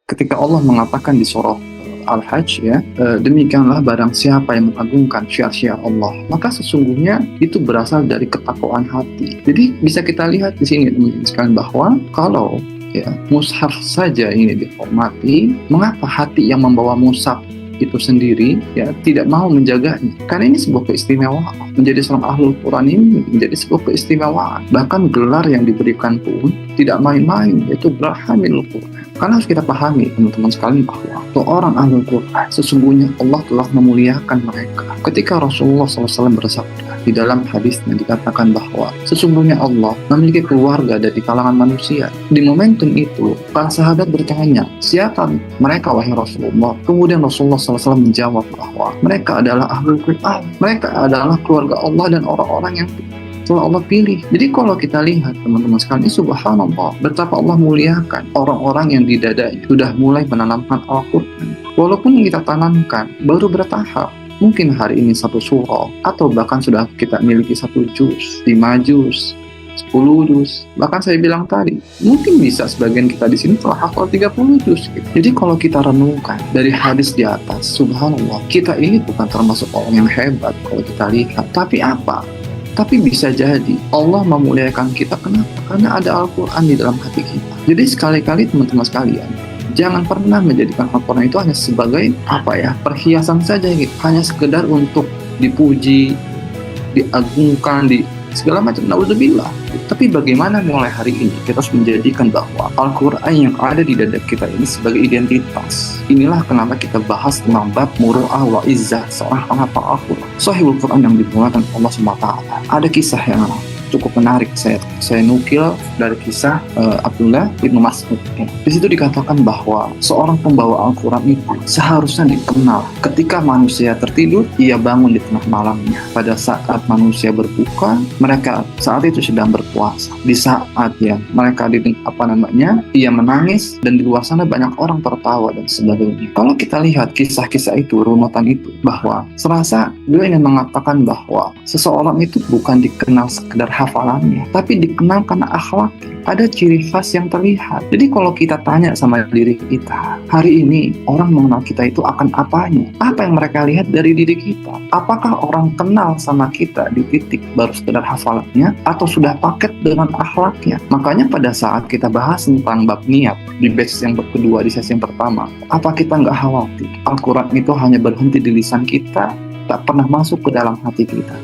Ketika Allah mengatakan di surah Al-Hajj ya, demikianlah barang siapa yang mengagungkan syiar-syiar Allah, maka sesungguhnya itu berasal dari ketakwaan hati. Jadi bisa kita lihat di sini teman-teman sekalian bahwa kalau ya mushaf saja ini dihormati, mengapa hati yang membawa mushaf itu sendiri ya tidak mau menjaganya? Karena ini sebuah keistimewaan. Menjadi seorang ahlul Quran ini menjadi sebuah keistimewaan. Bahkan gelar yang diberikan pun tidak main-main, yaitu berhamil Quran. Karena harus kita pahami teman-teman sekalian bahwa seorang ahlul Quran sesungguhnya Allah telah memuliakan mereka. Ketika Rasulullah SAW bersabda di dalam hadis yang dikatakan bahwa sesungguhnya Allah memiliki keluarga dari kalangan manusia. Di momentum itu para sahabat bertanya, siapa mereka wahai Rasulullah? Kemudian Rasulullah SAW menjawab bahwa mereka adalah ahlul Quran, mereka adalah keluarga Allah dan orang-orang yang telah Allah pilih. Jadi kalau kita lihat teman-teman sekalian, subhanallah betapa Allah muliakan orang-orang yang di dadanya sudah mulai menanamkan Al-Quran. Walaupun kita tanamkan baru bertahap, mungkin hari ini satu surah, atau bahkan sudah kita miliki 1 juz, 5 juz, 10 juz, bahkan saya bilang tadi mungkin bisa sebagian kita di sini telah hafal 30 juz gitu. Jadi kalau kita renungkan dari hadis di atas, subhanallah kita ini bukan termasuk orang yang hebat kalau kita lihat, tapi apa? Tapi bisa jadi Allah memuliakan kita. Kenapa? Karena ada Al-Quran di dalam hati kita. Jadi sekali-kali teman-teman sekalian, jangan pernah menjadikan Al-Quran itu hanya sebagai perhiasan saja gitu. Hanya sekedar untuk dipuji, diagungkan, segala macam. Nauzubillah. Tapi bagaimana mulai hari ini kita harus menjadikan bahwa Al-Quran yang ada di dada kita ini sebagai identitas. Inilah kenapa kita bahas tentang bab muru'ah wa izzah seorang penghafal Al-Quran. Sahihul Quran yang dimulakan Allah SWT. Ada kisah yang cukup menarik, saya nukil dari kisah Abdullah ibnu Mas'ud. Di situ dikatakan bahwa seorang pembawa Al-Quran itu seharusnya dikenal ketika manusia tertidur, ia bangun di tengah malamnya. Pada saat manusia berbuka, mereka saat itu sedang berpuasa. Di saat mereka ia menangis, dan di luar sana banyak orang tertawa dan sebagainya. Kalau kita lihat kisah-kisah itu, runutan itu, bahwa serasa beliau ingin mengatakan bahwa seseorang itu bukan dikenal sekedar hafalannya, tapi dikenal karena akhlaknya. Ada ciri khas yang terlihat. Jadi kalau kita tanya sama diri kita, hari ini orang mengenal kita itu akan apanya? Apa yang mereka lihat dari diri kita? Apakah orang kenal sama kita di titik baru sekedar hafalannya, atau sudah paket dengan akhlaknya? Makanya pada saat kita bahas tentang bab niat di batch yang kedua, di sesi yang pertama, apa kita nggak khawatir Al-Quran itu hanya berhenti di lisan kita, tak pernah masuk ke dalam hati kita?